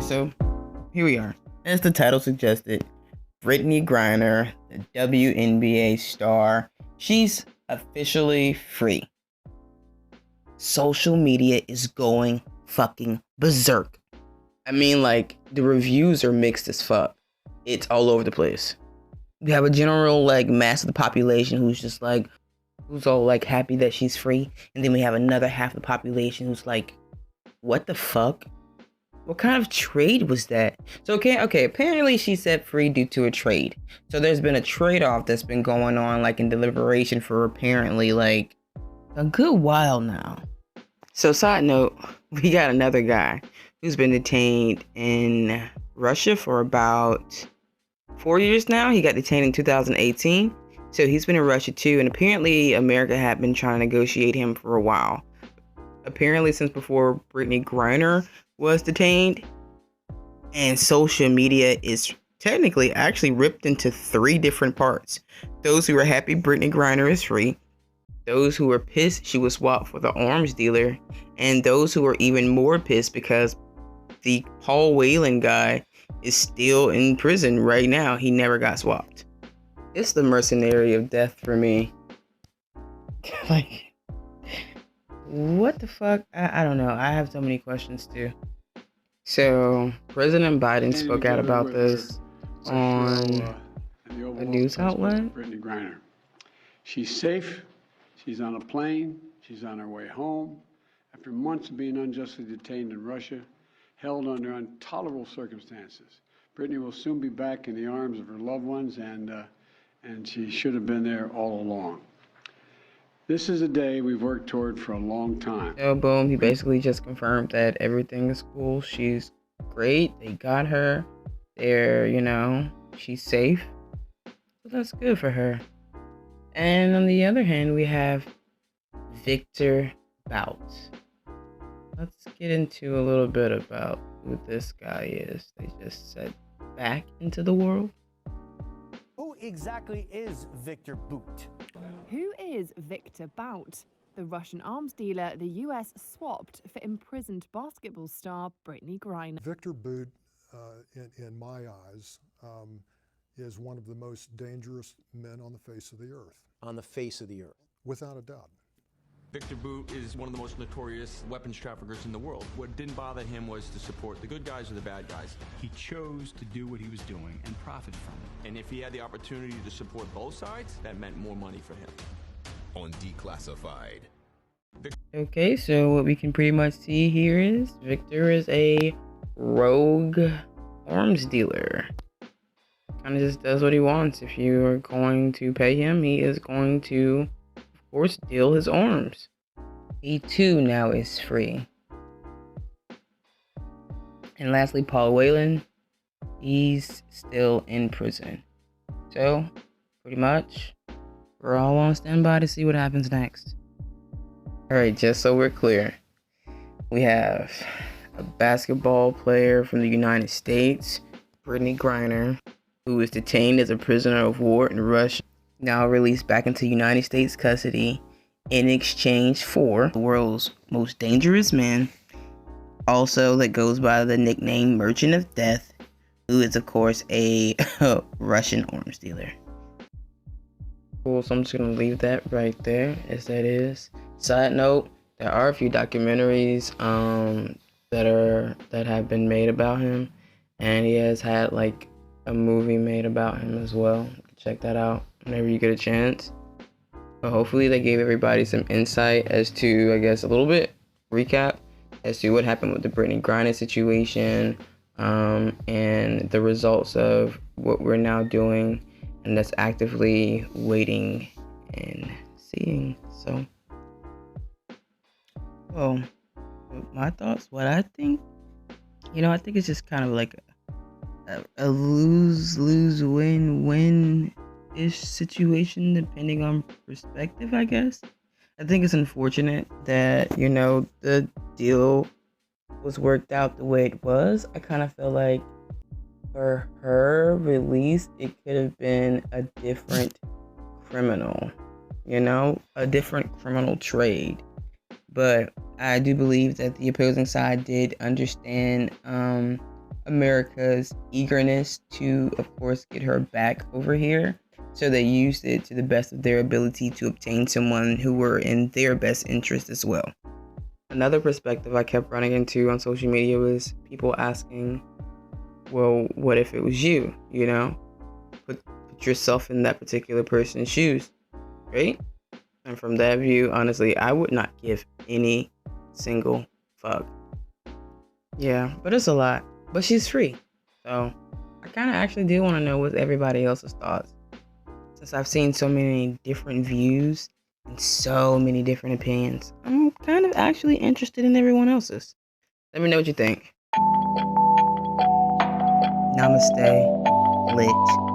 so here we are. As the title suggested, Brittany Griner, the WNBA star, she's officially free. Social media is going fucking berserk. I mean, like, the reviews are mixed as fuck. It's all over the place. We have a general, like, mass of the population who's all, like, happy that she's free. And then we have another half of the population who's like, what the fuck? What kind of trade was that? So, okay, apparently she's set free due to a trade. So there's been a trade-off that's been going on, like, in deliberation for apparently, like, a good while now. So, side note, we got another guy who's been detained in Russia for about 4 years now. He got detained in 2018. So he's been in Russia too. And apparently America had been trying to negotiate him for a while. Apparently since before Brittany Griner was detained. And social media is technically actually ripped into 3 different parts. Those who are happy Brittany Griner is free. Those who are pissed she was swapped for the arms dealer. And those who are even more pissed because the Paul Whelan guy is still in prison right now. He never got swapped. It's the mercenary of death for me. Like, what the fuck? I don't know. I have so many questions too. So, President Biden spoke out about this on a news outlet. Brittany Griner. She's safe. She's on a plane. She's on her way home. After months of being unjustly detained in Russia, held under intolerable circumstances. Brittany will soon be back in the arms of her loved ones, and she should have been there all along. This is a day we've worked toward for a long time. So boom, he basically just confirmed that everything is cool. She's great. They got her. She's safe. So that's good for her. And on the other hand, we have Victor Bout. Let's get into a little bit about who this guy is. They just said back into the world. Who exactly is Victor Bout? Who is Victor Bout? The Russian arms dealer the US swapped for imprisoned basketball star Brittany Griner. Victor Bout, in my eyes, is one of the most dangerous men on the face of the earth. On the face of the earth. Without a doubt. Victor Bout is one of the most notorious weapons traffickers in the world. What didn't bother him was to support the good guys or the bad guys. He chose to do what he was doing and profit from it. And if he had the opportunity to support both sides, that meant more money for him. On Declassified. Okay, so what we can pretty much see here is Victor is a rogue arms dealer. Kind of just does what he wants. If you are going to pay him, he is going to, of course, deal his arms. He too now is free. And lastly, Paul Whelan, he's still in prison. So, pretty much, we're all on standby to see what happens next. Alright, just so we're clear, we have a basketball player from the United States, Brittany Griner, who was detained as a prisoner of war in Russia, now released back into United States custody in exchange for the world's most dangerous man, also that goes by the nickname Merchant of Death, who is of course a Russian arms dealer. Cool, so I'm just gonna leave that right there as that is. Side note, there are a few documentaries that have been made about him, and he has had like a movie made about him as well. Check that out whenever you get a chance. But hopefully they gave everybody some insight as to, I guess, a little bit recap as to what happened with the Brittany Griner situation, and the results of what we're now doing, and that's actively waiting and seeing. So, well, my thoughts, what I think, I think it's just kind of like a lose win-win-ish situation, depending on perspective, I guess. I think it's unfortunate that, the deal was worked out the way it was. I kind of feel like for her release, it could have been a different criminal, a different criminal trade. But I do believe that the opposing side did understand America's eagerness to, of course, get her back over here. So they used it to the best of their ability to obtain someone who were in their best interest as well. Another perspective I kept running into on social media was people asking, well, what if it was you? You know, put yourself in that particular person's shoes, right? And from that view, honestly, I would not give any single fuck. Yeah, but it's a lot. But she's free. So I kind of actually do want to know what everybody else's thoughts. Since I've seen so many different views and so many different opinions, I'm kind of actually interested in everyone else's. Let me know what you think. Namaste, lit.